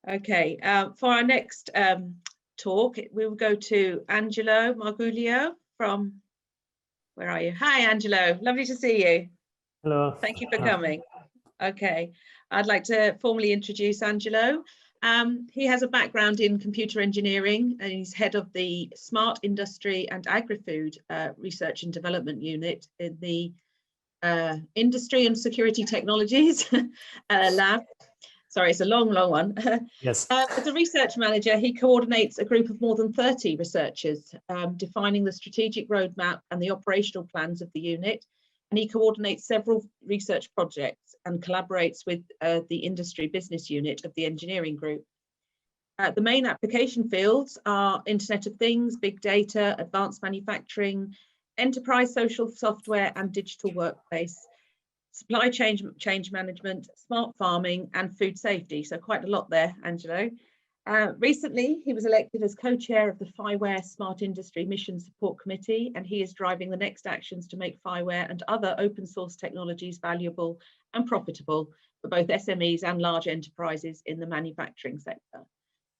Okay, for our next talk, we will go to Angelo Marguglio from, where are you? Hi, Angelo, lovely to see you. Hello. Thank you for coming. Okay, I'd like to formally introduce Angelo. He has a background in computer engineering and he's head of the Smart Industry and Agri-Food Research and Development Unit in the Industry and Security Technologies lab. Sorry, it's a long one. Yes. As a research manager, he coordinates a group of more than 30 researchers, defining the strategic roadmap and the operational plans of the unit. And he coordinates several research projects and collaborates with the industry business unit of the engineering group. The main application fields are Internet of Things, big data, advanced manufacturing, enterprise social software and digital workplace, supply change management, smart farming and food safety. So quite a lot there, Angelo. Recently, he was elected as co-chair of the Fiverr Smart Industry Mission Support Committee, and he is driving the next actions to make Fiverr and other open source technologies valuable and profitable for both SMEs and large enterprises in the manufacturing sector.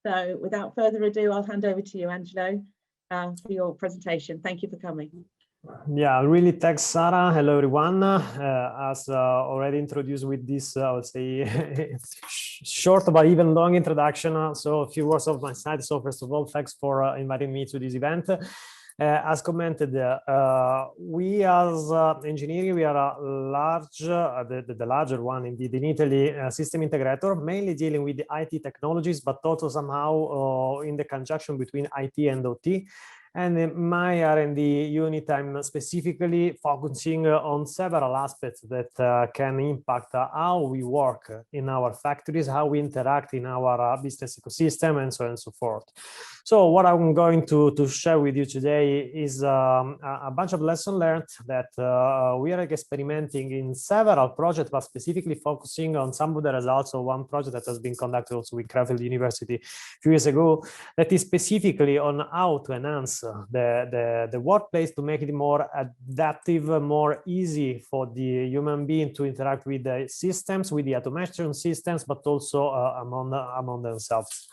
So without further ado, I'll hand over to you, Angelo, for your presentation. Thank you for coming. Yeah, really thanks, Sarah. Hello, everyone. As already introduced with this, I would say, short but even long introduction. So a few words of my side. So first of all, thanks for inviting me to this event. As commented, we as Ingegneria, we are a large, the larger one indeed in Italy, system integrator, mainly dealing with the IT technologies, but also somehow in the conjunction between IT and OT. And in my R&D unit, I'm specifically focusing on several aspects that can impact how we work in our factories, how we interact in our business ecosystem, and so on and so forth. So what I'm going to share with you today is a bunch of lessons learned that we are experimenting in several projects, but specifically focusing on some of the results of one project that has been conducted also with Crefeld University a few years ago, that is specifically on how to enhance the workplace to make it more adaptive, more easy for the human being to interact with the systems, with the automation systems, but also among themselves.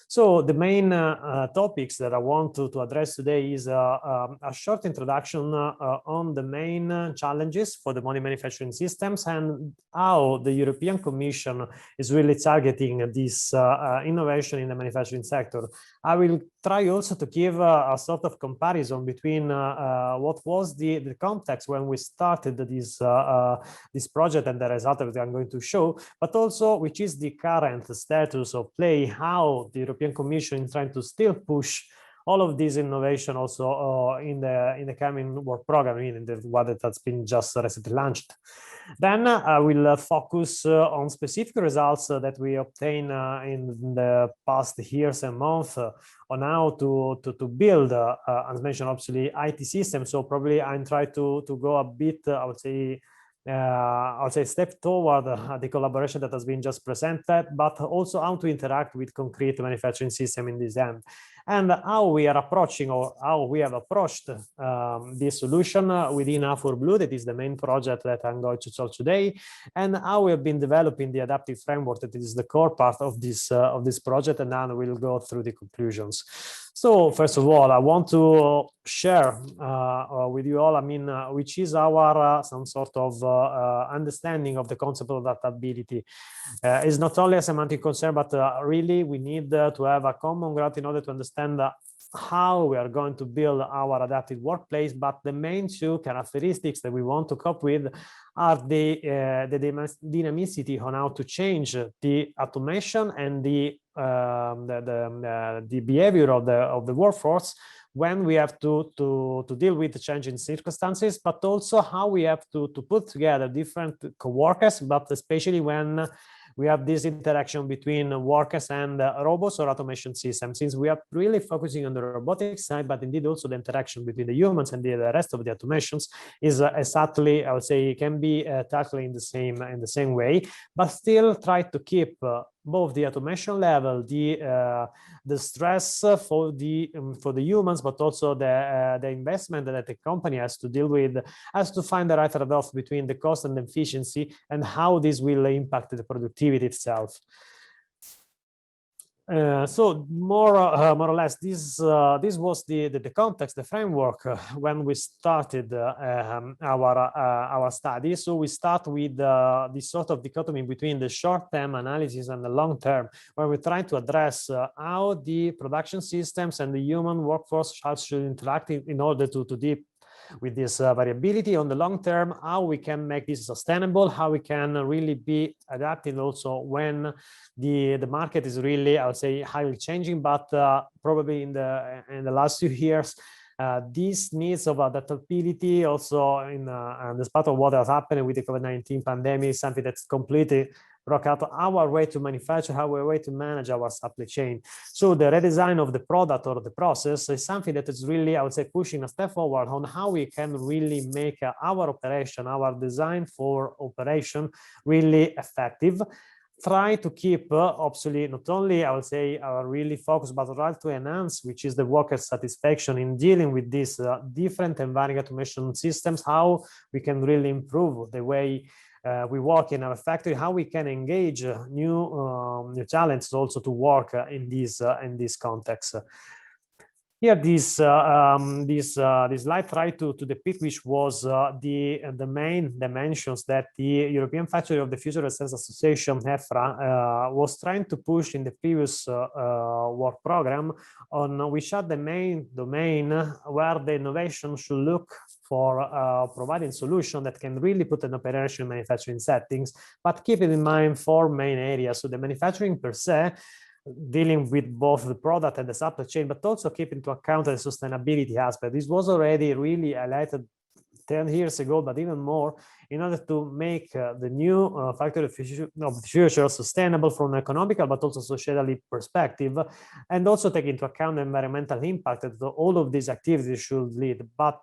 So the main topics that I want to address today is a short introduction on the main challenges for the money manufacturing systems and how the European Commission is really targeting this innovation in the manufacturing sector. I will try also to give a sort of comparison between what was the context when we started this project and the result that I'm going to show, but also which is the current status of play, how the European Commission is trying to still push all of this innovation also in the coming work program, in the one that has been just recently launched. Then I will focus on specific results that we obtain in the past years and months on how to build, as mentioned, obviously, IT systems. So probably I'm trying to go a bit, I would say step toward the collaboration that has been just presented, but also how to interact with concrete manufacturing system in this end, and how we are approaching, or how we have approached this solution within A4Blue, that is the main project that I'm going to talk today, and how we have been developing the adaptive framework that is the core part of this project, and then we'll go through the conclusions. So first of all, I want to share with you all, which is our some sort of understanding of the concept of adaptability. It's not only a semantic concern, but really we need to have a common ground in order to understand how we are going to build our adaptive workplace. But the main two characteristics that we want to cope with are the dynamicity on how to change the automation and the behavior of the workforce when we have to deal with the changing circumstances, but also how we have to put together different co-workers, but especially when we have this interaction between workers and robots or automation systems, since we are really focusing on the robotic side, but indeed also the interaction between the humans and the rest of the automations is exactly, I would say, can be tackled in the same way, but still try to keep both the automation level, the stress for the humans, but also the investment that the company has to deal with, has to find the right trade-off between the cost and efficiency, and how this will impact the productivity itself. So more or less, this was the context, the framework when we started our study. So we start with this sort of dichotomy between the short-term analysis and the long-term, where we try to address how the production systems and the human workforce should interact in order to deal with this variability. On the long term, how we can make this sustainable, how we can really be adapting also when the market is really, I would say, highly changing, but probably in the last few years, these needs of adaptability also in the spot of what has happened with the COVID-19 pandemic, something that's completely broke out our way to manufacture, our way to manage our supply chain. So the redesign of the product or the process is something that is really, I would say, pushing a step forward on how we can really make our operation, our design for operation really effective. Try to keep obviously not only, I would say, our really focus, but try to enhance, which is the worker satisfaction in dealing with these different and varying automation systems, how we can really improve the way we work in our factory, how we can engage new talents also to work in this context. Here, this slide tried to depict which was the main dimensions that the European Factory of the Future Research Association, EFRA, was trying to push in the previous work program, on which are the main domain where the innovation should look for providing solution that can really put an operation in manufacturing settings, but keep it in mind 4 main areas. So the manufacturing per se, dealing with both the product and the supply chain, but also keep into account the sustainability aspect. This was already really highlighted 10 years ago, but even more, in order to make the new factory of the future sustainable from an economical but also socially perspective, and also take into account the environmental impact that all of these activities should lead. But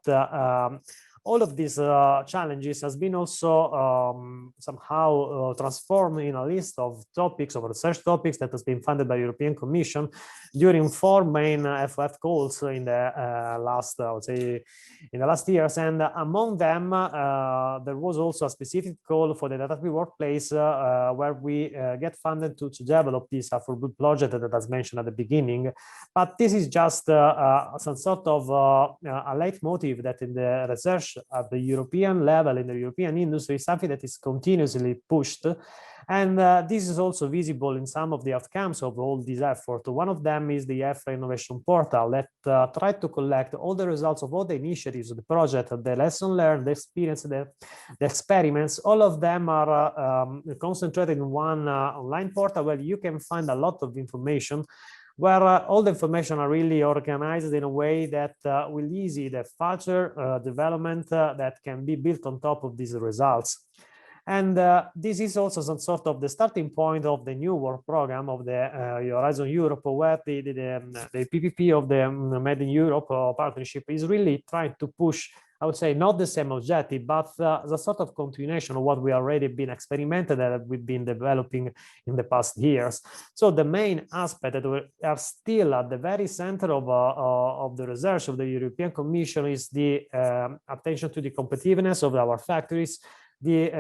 all of these challenges has been also somehow transformed in a list of topics, of research topics that has been funded by the European Commission during 4 main FOF calls in the last, I would say, in the last years. And among them, there was also a specific call for the adaptive workplace where we get funded to develop this for good project that I was mentioned at the beginning. But this is just some sort of a leitmotif that in the research at the European level, in the European industry, is something that is continuously pushed. And this is also visible in some of the outcomes of all this effort. One of them is the EFRA Innovation Portal that tried to collect all the results of all the initiatives of the project, the lesson learned, the experience, the experiments. All of them are concentrated in one online portal where you can find a lot of information, where all the information are really organized in a way that will easy the further development that can be built on top of these results. And this is also some sort of the starting point of the new work program of the Horizon Europe, where the PPP of the Made in Europe partnership is really trying to push, I would say, not the same objective, but the sort of continuation of what we already been experimented that we've been developing in the past years. So the main aspect that we are still at the very center of the research of the European Commission is the attention to the competitiveness of our factories, the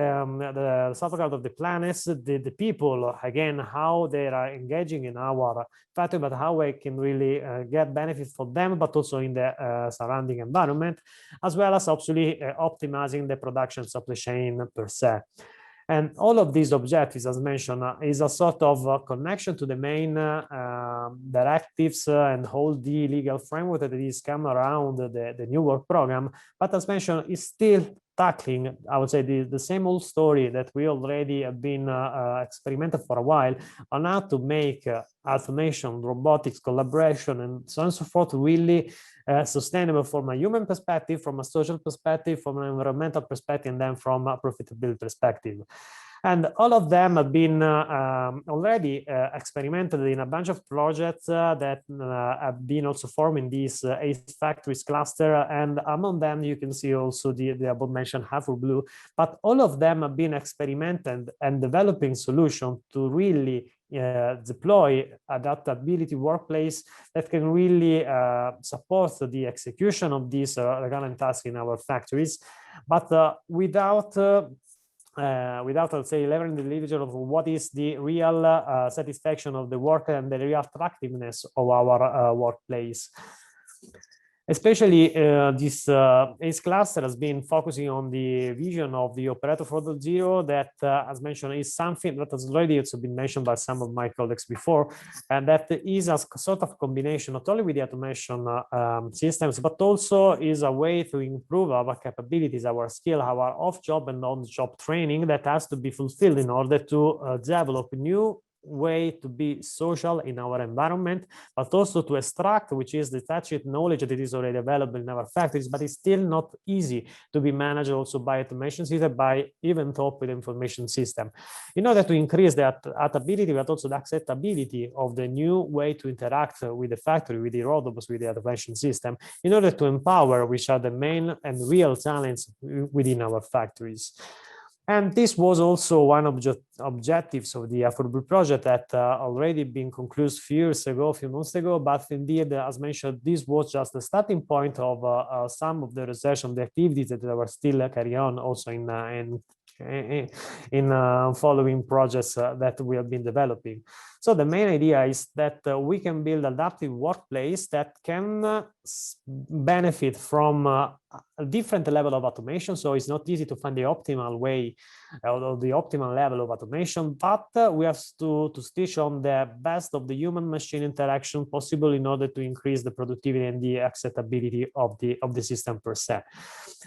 salvaguard of the planets, the people, again, how they are engaging in our factory, but how we can really get benefit for them, but also in the surrounding environment, as well as actually optimizing the production supply chain per se. And all of these objectives, as mentioned, is a sort of connection to the main directives and all the legal framework that is come around the new work program. But as mentioned, it's still tackling, I would say, the same old story that we already have been experimenting for a while on how to make automation, robotics, collaboration, and so on and so forth really sustainable from a human perspective, from a social perspective, from an environmental perspective, and then from a profitability perspective. And all of them have been already experimented in a bunch of projects that have been also forming this 8 factories cluster. And among them, you can see also the above mentioned Harvard Blue. But all of them have been experimented and developing solutions to really deploy adaptability workplace that can really support the execution of these recurrent tasks in our factories, but without without, let's say, leveling the individual of what is the real satisfaction of the work and the real attractiveness of our workplace. Especially this ACE cluster has been focusing on the vision of the Operator 4.0 that, as mentioned, is something that has already also been mentioned by some of my colleagues before, and that is a sort of combination not only with the automation systems, but also is a way to improve our capabilities, our skill, our off-job and on-job training that has to be fulfilled in order to develop new way to be social in our environment, but also to extract, which is the touched knowledge that is already available in our factories, but it's still not easy to be managed also by automation system, by even top with information system. In order to increase the adaptability, but also the acceptability of the new way to interact with the factory, with the robots, with the automation system, in order to empower, which are the main and real talents within our factories. And this was also one of the objectives of the affordable project that already been concluded a few months ago. But indeed, as mentioned, this was just the starting point of some of the research and the activities that were still carrying on also in following projects that we have been developing. So the main idea is that we can build adaptive workplace that can benefit from a different level of automation. So it's not easy to find the optimal way or the optimal level of automation, but we have to stitch on the best of the human-machine interaction possible in order to increase the productivity and the acceptability of the system per se.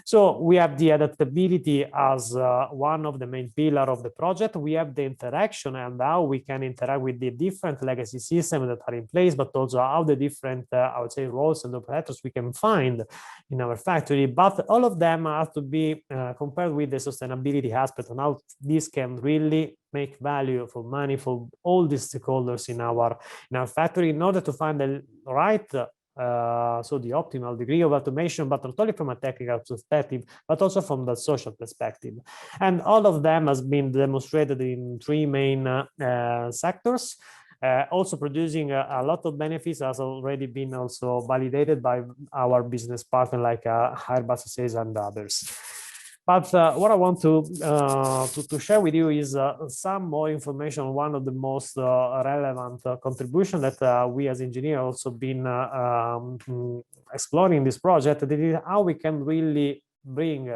So we have the adaptability as one of the main pillars of the project. We have the interaction and how we can interact with the different legacy systems that are in place, but also how the different, I would say, roles and operators we can find in our factory. But all of them have to be compared with the sustainability aspect and how this can really make value for money for all the stakeholders in our factory in order to find the right so the optimal degree of automation, but not only from a technical perspective, but also from the social perspective. And all of them has been demonstrated in three main sectors, also producing a lot of benefits, has already been also validated by our business partner like Airbus SAS and others. But what I want to share with you is some more information on one of the most relevant contribution that we as engineers also been exploring this project. That is how we can really bring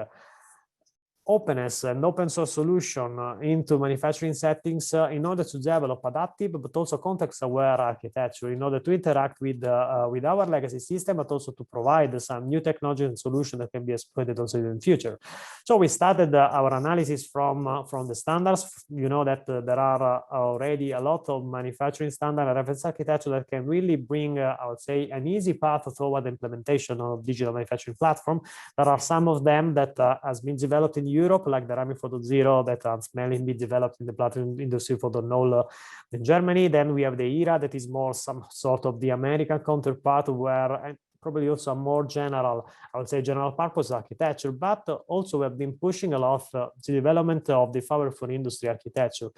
openness and open source solution into manufacturing settings in order to develop adaptive but also context-aware architecture in order to interact with our legacy system, but also to provide some new technology and solution that can be exploited also in the future. So we started our analysis from the standards. You know that there are already a lot of manufacturing standard reference architecture that can really bring, I would say, an easy path toward the implementation of digital manufacturing platform. There are some of them that has been developed in Europe, like the Rami 4.0 that has mainly been developed in the platform industry 4.0 in Germany. Then we have the ERA that is more some sort of the American counterpart, where probably also a more general, I would say, general purpose architecture, but also we have been pushing a lot the development of the Fiverr for industry architecture.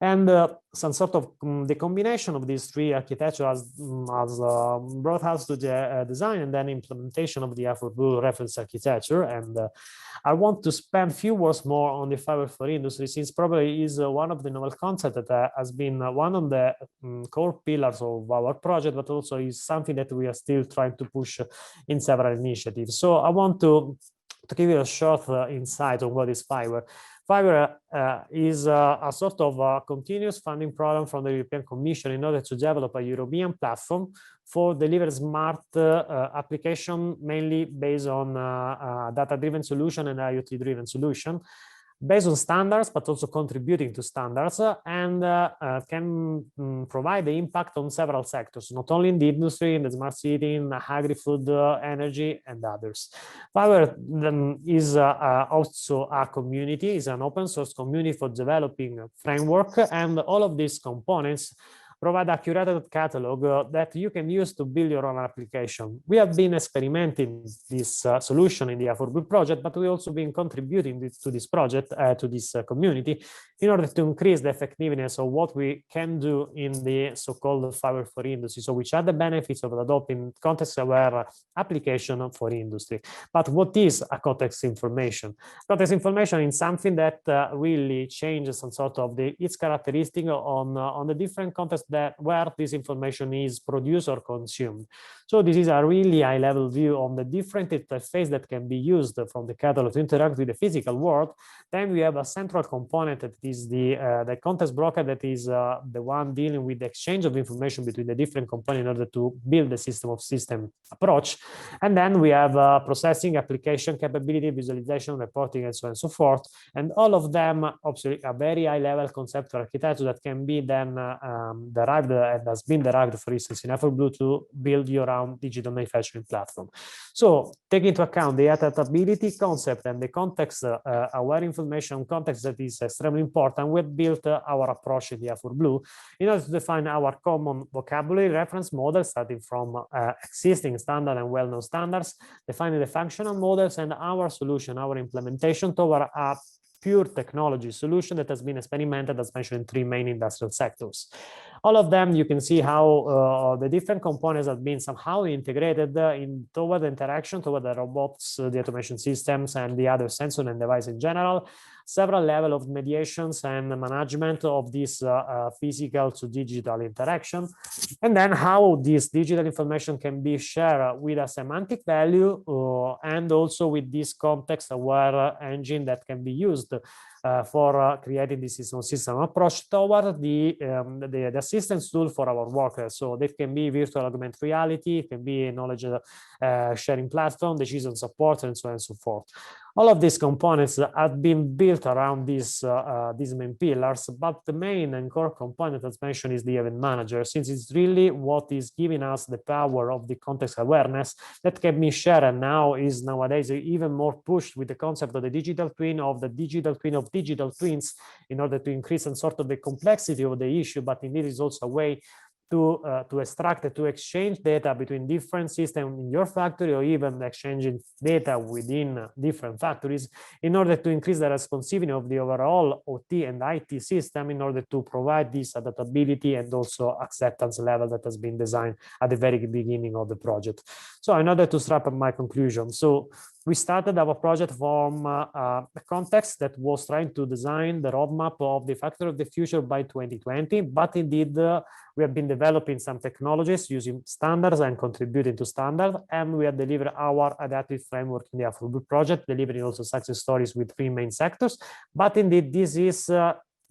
And some sort of the combination of these three architectures has brought us to the design and then implementation of the affordable reference architecture. And I want to spend a few words more on the Fiverr for industry, since probably is one of the novel concepts that has been one of the core pillars of our project, but also is something that we are still trying to push in several initiatives. So I want to give you a short insight on what is Fiverr. Fiverr is a sort of continuous funding program from the European Commission in order to develop a European platform for deliver smart application, mainly based on data-driven solution and IoT-driven solution, based on standards, but also contributing to standards, and can provide the impact on several sectors, not only in the industry, in the smart city, in agri-food, energy, and others. Fiverr is also a community, is an open source community for developing a framework, and all of these components provide a curated catalog that you can use to build your own application. We have been experimenting this solution in the A4B project, but we also been contributing to this project, to this community, in order to increase the effectiveness of what we can do in the so-called Fiverr for industry. So which are the benefits of adopting context-aware application for industry. But what is a context information? Context information is something that really changes some sort of its characteristic on the different context where this information is produced or consumed. So this is a really high-level view on the different interface that can be used from the catalog to interact with the physical world. Then we have a central component that is the context broker, that is the one dealing with the exchange of information between the different components in order to build the system of system approach. And then we have processing, application capability, visualization, reporting, and so on and so forth. And all of them, obviously, a very high-level conceptual architecture that can be then derived and has been derived, for instance, in A4B to build your own digital manufacturing platform. So take into account the adaptability concept and the context-aware information context that is extremely important. We've built our approach in the A4B in order to define our common vocabulary reference model, starting from existing standard and well-known standards, defining the functional models, and our solution, our implementation toward a pure technology solution that has been experimented, as mentioned, in 3 main industrial sectors. All of them, you can see how the different components have been somehow integrated toward the interaction, toward the robots, the automation systems, and the other sensor and device in general. Several levels of mediations and management of this physical to digital interaction. And then how this digital information can be shared with a semantic value and also with this context-aware engine that can be used for creating this system approach toward the assistance tool for our workers. So that can be virtual augmented reality, it can be a knowledge sharing platform, decision support, and so on and so forth. All of these components have been built around these main pillars, but the main and core component, as mentioned, is the event manager, since it's really what is giving us the power of the context awareness that can be shared, and now is nowadays even more pushed with the concept of the digital twin of digital twins, in order to increase some sort of the complexity of the issue, but indeed is also a way to extract, to exchange data between different systems in your factory, or even exchanging data within different factories, in order to increase the responsiveness of the overall OT and IT system, in order to provide this adaptability and also acceptance level that has been designed at the very beginning of the project. So in order to wrap up my conclusion, so we started our project from a context that was trying to design the roadmap of the factory of the future by 2020, but indeed we have been developing some technologies using standards and contributing to standard, and we have delivered our adaptive framework in the A4B project, delivering also success stories with 3 main sectors. But indeed, this is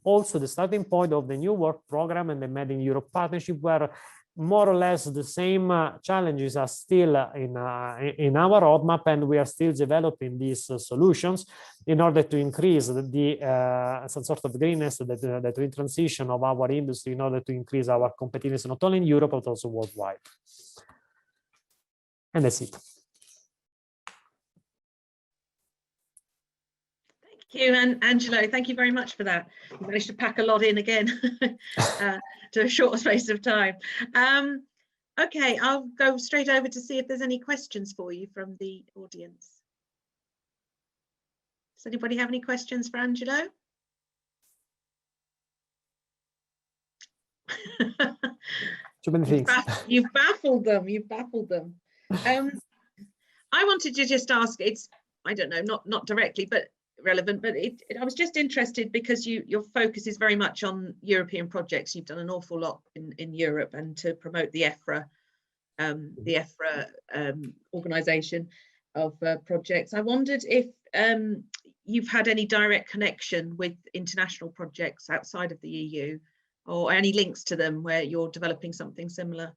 also the starting point of the new work program and the Made in Europe partnership, where more or less the same challenges are still in our roadmap, and we are still developing these solutions in order to increase some sort of greenness, the green transition of our industry, in order to increase our competitiveness not only in Europe but also worldwide. And that's it. Thank you, and Angelo, thank you very much for that. You managed to pack a lot in again to a short space of time. Okay, I'll go straight over to see if there's any questions for you from the audience. Does anybody have any questions for Angelo? Too many things. You've baffled them. You've baffled them. I wanted to just ask. It's, I don't know, not directly, but relevant. But I was just interested because your focus is very much on European projects. You've done an awful lot in Europe and to promote the EFRA organisation of projects. I wondered if you've had any direct connection with international projects outside of the EU, or any links to them where you're developing something similar.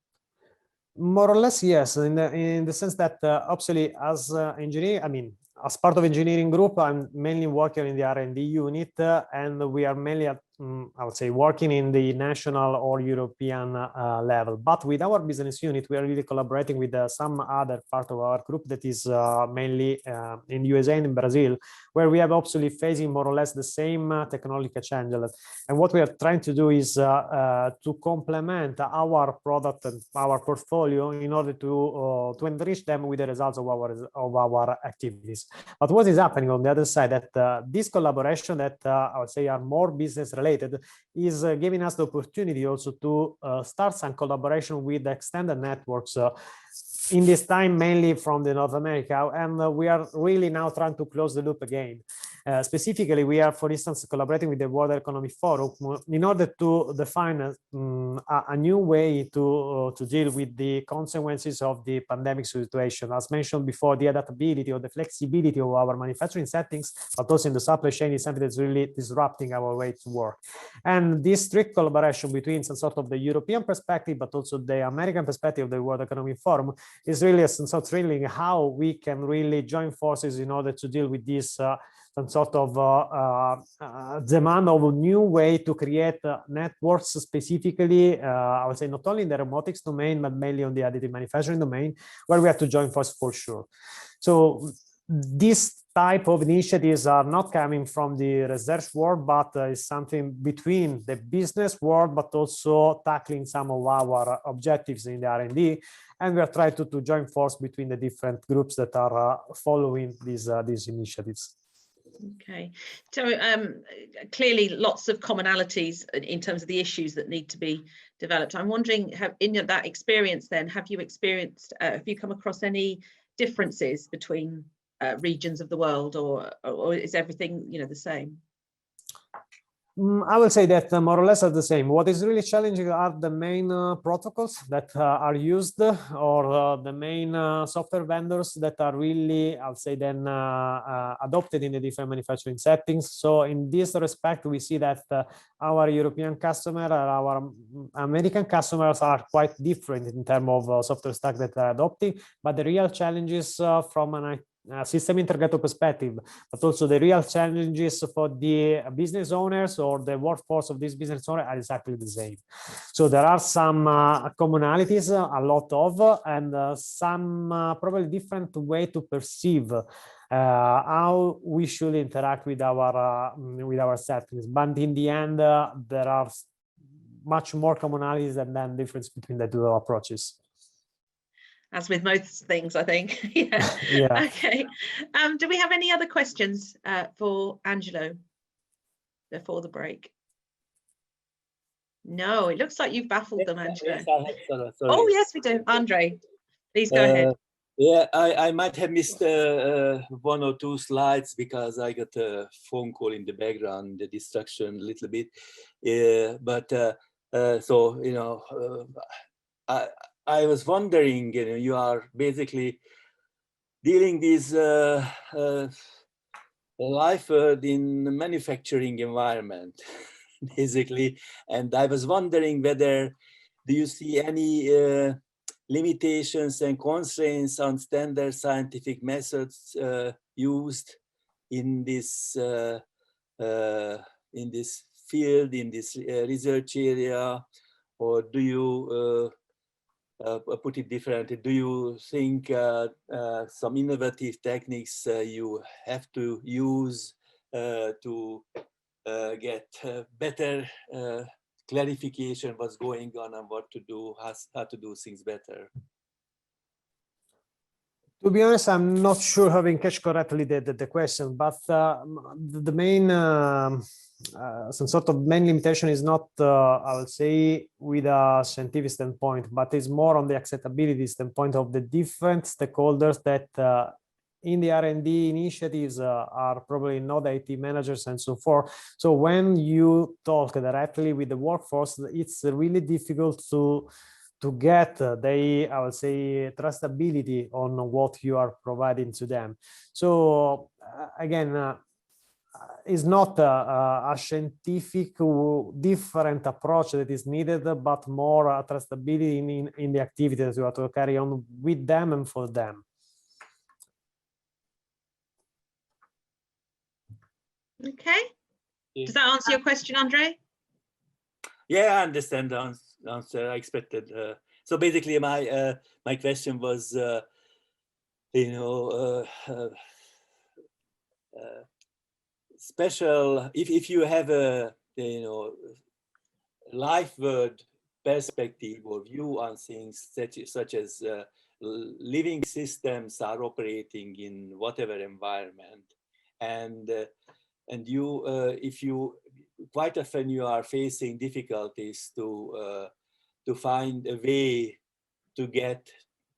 More or less, yes, in the sense that obviously as engineer, I mean, as part of engineering group, I'm mainly working in the R&D unit, and we are mainly I would say, working in the national or European level. But with our business unit, we are really collaborating with some other part of our group that is mainly in USA and in Brazil, where we have actually facing more or less the same technological challenges. And what we are trying to do is to complement our product and our portfolio in order to enrich them with the results of our activities. But what is happening on the other side, that this collaboration that I would say are more business related is giving us the opportunity also to start some collaboration with extended networks in this time, mainly from the North America, and we are really now trying to close the loop again. Specifically, we are, for instance, collaborating with the World Economic Forum in order to define a new way to deal with the consequences of the pandemic situation. As mentioned before, the adaptability or the flexibility of our manufacturing settings, but also in the supply chain, is something that's really disrupting our way to work. And this strict collaboration between some sort of the European perspective, but also the American perspective of the World Economic Forum, is really so thrilling how we can really join forces in order to deal with this some sort of demand of a new way to create networks, specifically, I would say, not only in the robotics domain, but mainly on the additive manufacturing domain, where we have to join forces for sure. So this type of initiatives are not coming from the research world, but is something between the business world, but also tackling some of our objectives in the R&D. And we are trying to join force between the different groups that are following these initiatives. Okay, so clearly lots of commonalities in terms of the issues that need to be developed. I'm wondering, in that experience then, have you come across any differences between regions of the world, or is everything, the same? I would say that more or less are the same. What is really challenging are the main protocols that are used, or the main software vendors that are really, I'll say, then adopted in the different manufacturing settings. So in this respect, we see that our European customer and our American customers are quite different in terms of software stack that are adopting, but the real challenges from an system integrator perspective, but also the real challenges for the business owners or the workforce of this business owner are exactly the same. So there are some commonalities, a lot of, and some probably different way to perceive how we should interact with our settings. But in the end, there are much more commonalities than difference between the two approaches. As with most things, I think. Yeah. Okay. Do we have any other questions for Angelo before the break? No, it looks like you've baffled them, Angelo. Yes, I have, sorry. Oh, yes, we do. Andre, please go ahead. Yeah, I might have missed one or two slides because I got a phone call in the background, the distraction a little bit. So, I was wondering, you are basically dealing with life in the manufacturing environment, basically. And I was wondering whether, do you see any limitations and constraints on standard scientific methods used in this field, in this research area, or do you put it differently? Do you think some innovative techniques you have to use to get better clarification what's going on and what to do, how to do things better? To be honest, I'm not sure having catch correctly the question, but the main some sort of main limitation is not, I would say, with a scientific standpoint, but it's more on the acceptability standpoint of the different stakeholders that in the R&D initiatives are probably not IT managers and so forth. So when you talk directly with the workforce, it's really difficult to get I would say, trustability on what you are providing to them. So again, is not a scientific different approach that is needed, but more a trustability in the activities you have to carry on with them and for them. Okay. Does that answer your question, Andre? Yeah, I understand the answer. I expected. So basically, my question was, special. If you have a life-word perspective or view on things such as living systems are operating in whatever environment, and you, if you quite often you are facing difficulties to find a way to get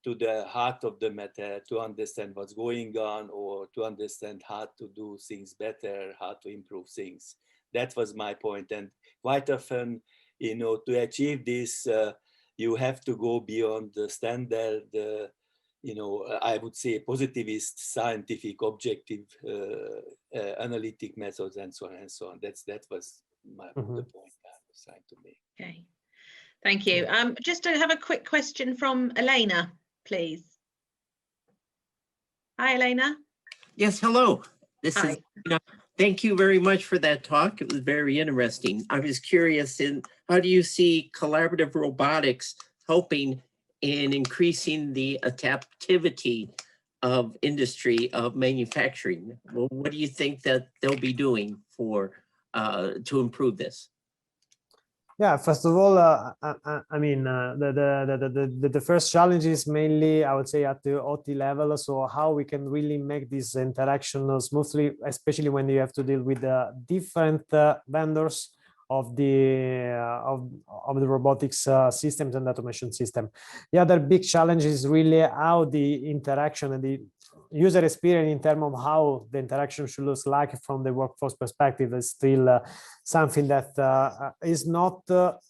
to the heart of the matter, to understand what's going on, or to understand how to do things better, how to improve things. That was my point. And quite often, to achieve this, you have to go beyond the standard, I would say positivist, scientific, objective, analytic methods, and so on and so on. That was the point I was trying to make. Okay, thank you. Just to have a quick question from Elena, please. Hi, Elena. Yes, hello. This Hi. is Elena. Thank you very much for that talk. It was very interesting. I was curious in how do you see collaborative robotics helping in increasing the adaptivity of industry, of manufacturing? Well, what do you think that they'll be doing for to improve this? Yeah, first of all, I mean, the first challenge is mainly, I would say, at the OT level. So how we can really make this interaction smoothly, especially when you have to deal with different vendors of the robotics systems and automation system. The other big challenge is really how the interaction and the user experience in terms of how the interaction should look like from the workforce perspective is still something that is not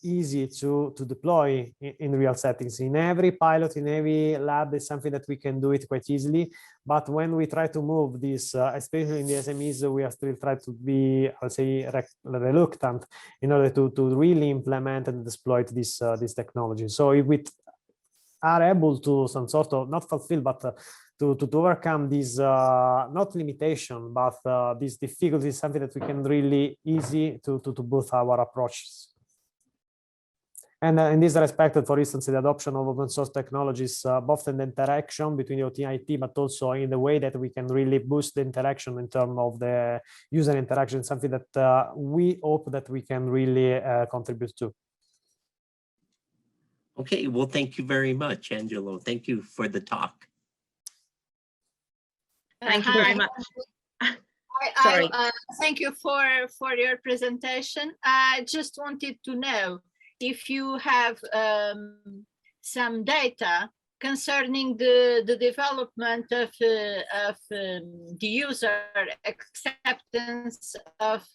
easy to deploy in real settings. In every pilot, in every lab, is something that we can do it quite easily. But when we try to move this, especially in the SMEs, we are still trying to be, I'll say, reluctant in order to really implement and exploit this technology. So if we are able to some sort of not fulfill, but to overcome this not limitation, but this difficulty is something that we can really easy to boost our approaches. And in this respect, for instance, the adoption of open source technologies, both in the interaction between the OT and IT, but also in the way that we can really boost the interaction in terms of the user interaction, something that we hope that we can really contribute to. Okay, well, thank you very much, Angelo. Thank you for the talk. Thank you very much. Sorry. Thank you for your presentation. I just wanted to know if you have some data concerning the development of the user acceptance of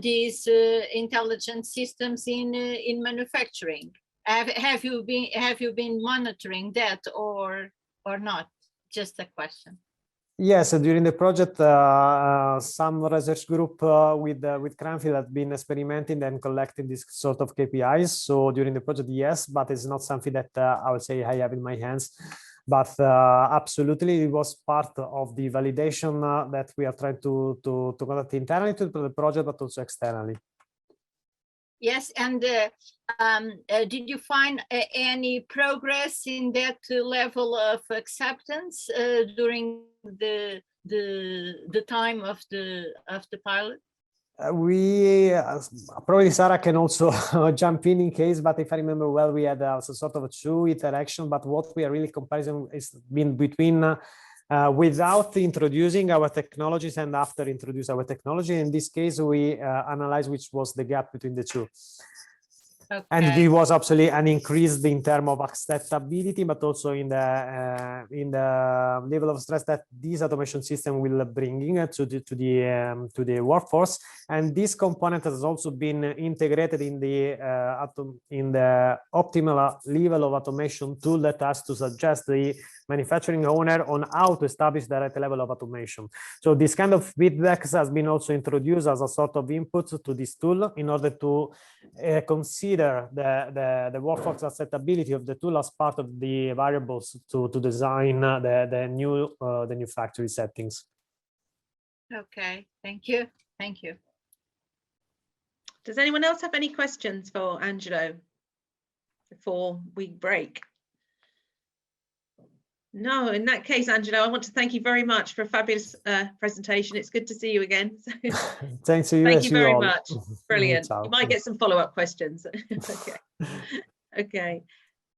these intelligent systems in manufacturing. Have you been monitoring that or not? Just a question. Yes, during the project, some research group with Cranfield have been experimenting and collecting this sort of KPIs. So during the project, yes, but it's not something that I would say I have in my hands. But absolutely, it was part of the validation that we are trying to conduct internally to the project, but also externally. Yes, and did you find any progress in that level of acceptance during the time of the pilot? We probably Sarah can also jump in case, but if I remember well, we had sort of a true interaction. But what we are really comparing is been between without introducing our technologies and after introduce our technology. In this case, we analyze which was the gap between the two. Okay. And it was absolutely an increase in terms of acceptability, but also in the level of stress that this automation system will bring to the workforce. And this component has also been integrated in the optimal level of automation tool that has to suggest the manufacturing owner on how to establish the right level of automation. So this kind of feedback has been also introduced as a sort of input to this tool in order to consider the workforce acceptability of the tool as part of the variables to design the new factory settings. Okay, thank you. Thank you. Does anyone else have any questions for Angelo before we break? No, in that case, Angelo, I want to thank you very much for a fabulous presentation. It's good to see you again. Thanks to you. Thank as you very all. much. Brilliant. Ciao. You might get some follow-up questions. Okay. Okay.